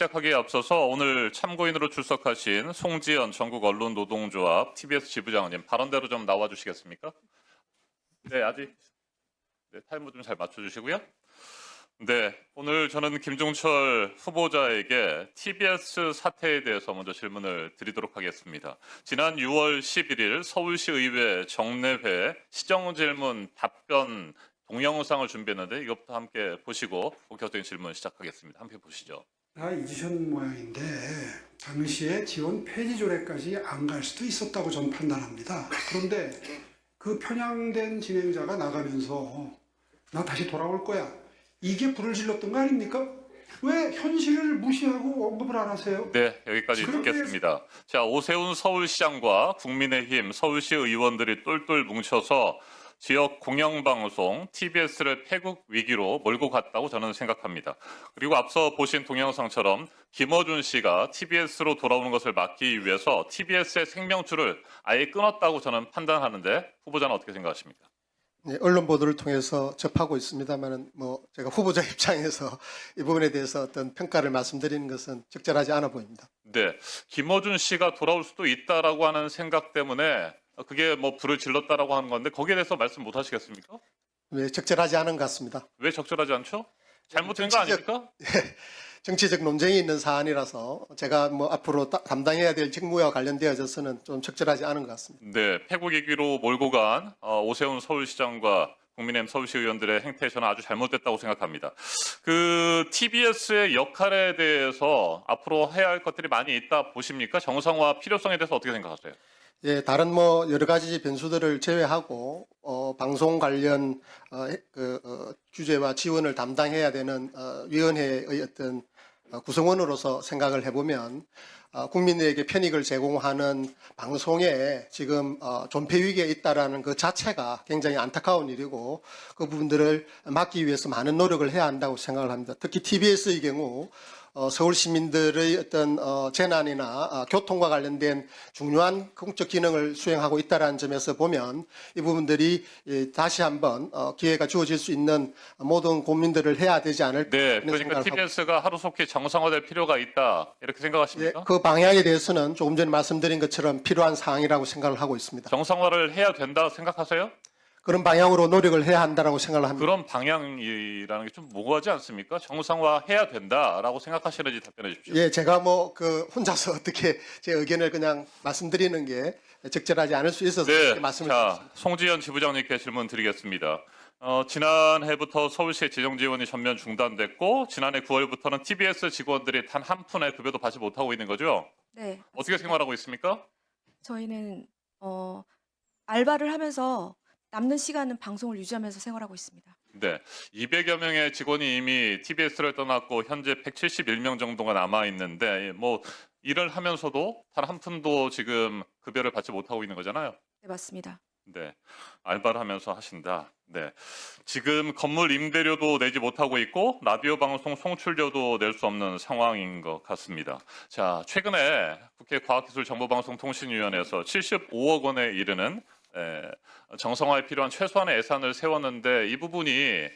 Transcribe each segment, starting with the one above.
시작하기에 앞서서 오늘 참고인으로 출석하신 송지연 전국언론노동조합 TBS 지부장님 발언대로 좀 나와주시겠습니까? 네, 아직 타이머 좀 잘 맞춰주시고요. 네, 오늘 저는 김종철 후보자에게 TBS 사태에 대해서 먼저 질문을 드리도록 하겠습니다. 지난 6월 11일 서울시 의회 정례회 시정질문 답변 동영상을 준비했는데 이것부터 함께 보시고 본격적인 질문 시작하겠습니다. 함께 보시죠. 다 잊으신 모양인데 당시에 지원 폐지 조례까지 안 갈 수도 있었다고 저는 판단합니다. 그런데 그 편향된 진행자가 나가면서 나 다시 돌아올 거야. 이게 불을 질렀던 거 아닙니까? 왜 현실을 무시하고 언급을 안 하세요? 네, 여기까지 듣겠습니다. 자, 오세훈 서울시장과 국민의힘 서울시 의원들이 똘똘 뭉쳐서 지역 공영방송 TBS를 폐국 위기로 몰고 갔다고 저는 생각합니다. 그리고 앞서 보신 동영상처럼 김어준 씨가 TBS로 돌아오는 것을 막기 위해서 TBS의 생명줄을 아예 끊었다고 저는 판단하는데 후보자는 어떻게 생각하십니까? 네, 언론 보도를 통해서 접하고 있습니다만은 제가 후보자 입장에서 이 부분에 대해서 어떤 평가를 말씀드리는 것은 적절하지 않아 보입니다. 네, 김어준 씨가 돌아올 수도 있다라고 하는 생각 때문에 그게 불을 질렀다라고 하는 건데 거기에 대해서 말씀 못 하시겠습니까? 왜 적절하지 않은 것 같습니다. 왜 적절하지 않죠? 잘못된 거 아닙니까? 정치적 논쟁이 있는 사안이라서 제가 앞으로 담당해야 될 직무와 관련되어져서는 좀 적절하지 않은 것 같습니다. 네, 폐국 위기로 몰고 간 오세훈 서울시장과 국민의힘 서울시 의원들의 행태 저는 아주 잘못됐다고 생각합니다. 그 TBS의 역할에 대해서 앞으로 해야 할 것들이 많이 있다 보십니까? 정상화 필요성에 대해서 어떻게 생각하세요? 예, 다른 여러 가지 변수들을 제외하고 방송 관련 규제와 지원을 담당해야 되는 위원회의 어떤 구성원으로서 생각을 해보면 국민에게 편익을 제공하는 방송에 지금 존폐 위기에 있다라는 그 자체가 굉장히 안타까운 일이고 그 부분들을 막기 위해서 많은 노력을 해야 한다고 생각을 합니다. 특히 TBS의 경우 서울 시민들의 어떤 재난이나 교통과 관련된 중요한 공적 기능을 수행하고 있다는 점에서 보면 이 부분들이 다시 한번 기회가 주어질 수 있는 모든 고민들을 해야 되지 않을까. 네, 그러니까 TBS가 하루속히 정상화될 필요가 있다 이렇게 생각하십니까? 예, 그 방향에 대해서는 조금 전에 말씀드린 것처럼 필요한 사항이라고 생각을 하고 있습니다. 정상화를 해야 된다 생각하세요? 그런 방향으로 노력을 해야 한다고 생각을 합니다. 그런 방향이라는 게 좀 모호하지 않습니까? 정상화해야 된다라고 생각하시는지 답변해 주십시오. 예, 제가 혼자서 어떻게 제 의견을 그냥 말씀드리는 게 적절하지 않을 수 있어서 네, 그렇게 말씀을 드렸습니다. 송지연 지부장님께 질문 드리겠습니다. 지난해부터 서울시의 재정 지원이 전면 중단됐고 지난해 9월부터는 TBS 직원들이 단 한 푼의 급여도 받지 못하고 있는 거죠? 네. 어떻게 생활하고 있습니까? 저희는 알바를 하면서 남는 시간은 방송을 유지하면서 생활하고 있습니다. 네, 200여 명의 직원이 이미 TBS를 떠났고 현재 171명 정도가 남아 있는데 일을 하면서도 단 한 푼도 지금 급여를 받지 못하고 있는 거잖아요. 네, 맞습니다. 네, 알바를 하면서 하신다. 네, 지금 건물 임대료도 내지 못하고 있고 라디오 방송 송출료도 낼 수 없는 상황인 것 같습니다. 자, 최근에 국회 과학기술정보방송통신위원회에서 75억 원에 이르는 정상화에 필요한 최소한의 예산을 세웠는데 이 부분이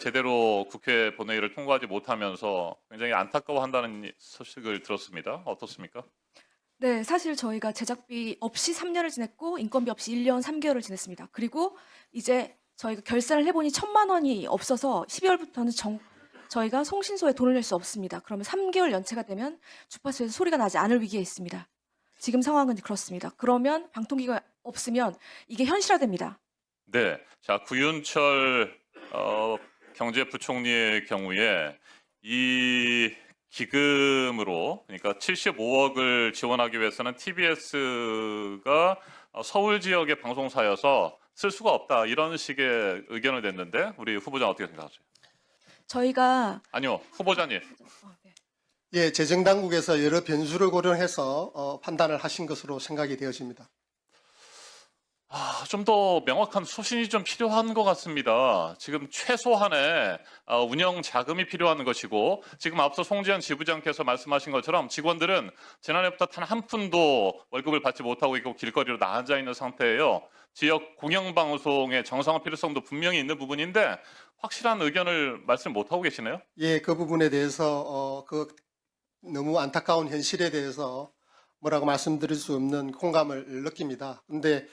제대로 국회 본회의를 통과하지 못하면서 굉장히 안타까워한다는 소식을 들었습니다. 어떻습니까? 네, 사실 저희가 제작비 없이 3년을 지냈고 인건비 없이 1년 3개월을 지냈습니다. 그리고 이제 저희가 결산을 해보니 1,000만 원이 없어서 12월부터는 저희가 송신소에 돈을 낼 수 없습니다. 그러면 3개월 연체가 되면 주파수에서 소리가 나지 않을 위기에 있습니다. 지금 상황은 그렇습니다. 그러면 방통위가 없으면 이게 현실화됩니다. 네, 자 구윤철 경제부총리의 경우에 이 기금으로 그러니까 75억을 지원하기 위해서는 TBS가 서울 지역의 방송사여서 쓸 수가 없다 이런 식의 의견을 냈는데 우리 후보자 어떻게 생각하세요? 저희가 아니요, 후보자님. 네. 예, 재정당국에서 여러 변수를 고려해서 판단을 하신 것으로 생각이 되어집니다. 좀 더 명확한 소신이 좀 필요한 것 같습니다. 지금 최소한의 운영 자금이 필요한 것이고 지금 앞서 송지연 지부장께서 말씀하신 것처럼 직원들은 지난해부터 단 한 푼도 월급을 받지 못하고 있고 길거리로 나앉아 있는 상태예요. 지역 공영방송의 정상화 필요성도 분명히 있는 부분인데 확실한 의견을 말씀 못하고 계시네요. 예, 그 부분에 대해서 너무 안타까운 현실에 대해서 뭐라고 말씀드릴 수 없는 공감을 느낍니다. 그런데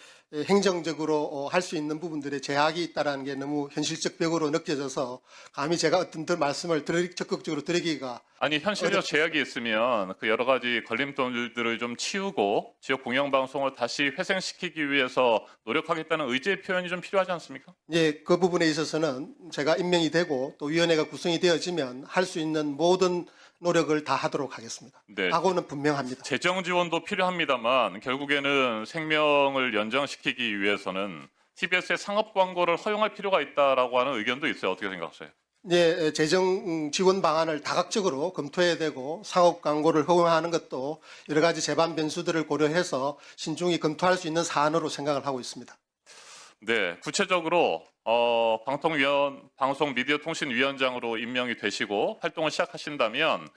행정적으로 할 수 있는 부분들에 제약이 있다는 게 너무 현실적 벽으로 느껴져서 감히 제가 어떤 말씀을 적극적으로 드리기가 아니 현실적 제약이 있으면 그 여러 가지 걸림돌들을 좀 치우고 지역 공영방송을 다시 회생시키기 위해서 노력하겠다는 의지의 표현이 좀 필요하지 않습니까? 예, 그 부분에 있어서는 제가 임명이 되고 또 위원회가 구성이 되어지면 할 수 있는 모든 노력을 다 하도록 하겠습니다. 네. 각오는 분명합니다. 재정 지원도 필요합니다만 결국에는 생명을 연장시키기 위해서는 TBS의 상업 광고를 허용할 필요가 있다라고 하는 의견도 있어요. 어떻게 생각하세요? 예, 재정 지원 방안을 다각적으로 검토해야 되고 상업 광고를 허용하는 것도 여러 가지 제반 변수들을 고려해서 신중히 검토할 수 있는 사안으로 생각을 하고 있습니다. 네, 구체적으로 방송미디어통신위원장으로 임명이 되시고 활동을 시작하신다면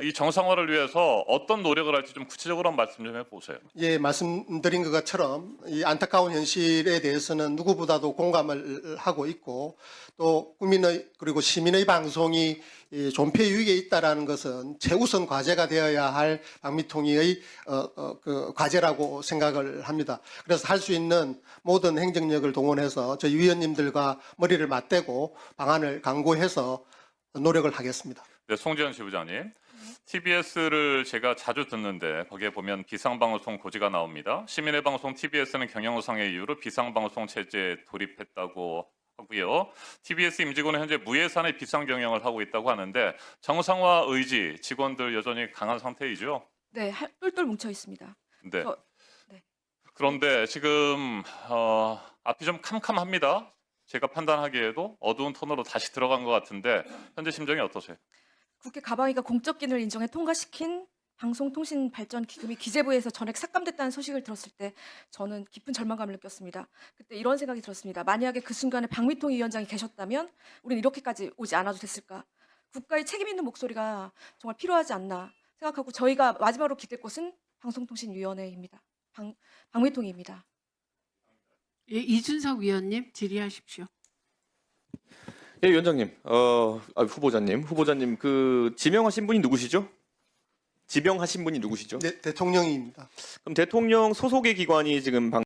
이 정상화를 위해서 어떤 노력을 할지 좀 구체적으로 한번 말씀 좀 해보세요. 예, 말씀드린 것처럼 이 안타까운 현실에 대해서는 누구보다도 공감을 하고 있고 또 국민의 그리고 시민의 방송이 이 존폐 위기에 있다라는 것은 최우선 과제가 되어야 할 방미통위의 그 과제라고 생각을 합니다. 그래서 할 수 있는 모든 행정력을 동원해서 저희 위원님들과 머리를 맞대고 방안을 강구해서 노력을 하겠습니다. 네, 송지현 지부장님. TBS를 제가 자주 듣는데 거기에 보면 비상방송 고지가 나옵니다. 시민의 방송 TBS는 경영상의 이유로 비상방송 체제에 돌입했다고 하고요. TBS 임직원은 현재 무예산의 비상 경영을 하고 있다고 하는데 정상화 의지 직원들 여전히 강한 상태이죠. 네, 똘똘 뭉쳐 있습니다. 네. 네. 그런데 지금 앞이 좀 캄캄합니다. 제가 판단하기에도 어두운 톤으로 다시 들어간 것 같은데 현재 심정이 어떠세요? 국회 가방위가 공적 기능을 인정해 통과시킨 방송통신발전기금이 기재부에서 전액 삭감됐다는 소식을 들었을 때 저는 깊은 절망감을 느꼈습니다. 그때 이런 생각이 들었습니다. 만약에 그 순간에 박미통 위원장이 계셨다면 우리는 이렇게까지 오지 않아도 됐을까? 국가의 책임 있는 목소리가 정말 필요하지 않나 생각하고 저희가 마지막으로 기댈 곳은 방송통신위원회입니다. 박미통입니다. 예, 이준석 위원님 질의하십시오. 예, 위원장님, 후보자님, 그 지명하신 분이 누구시죠? 지명하신 분이 누구시죠? 네, 대통령입니다. 그럼 대통령 소속의 기관이 지금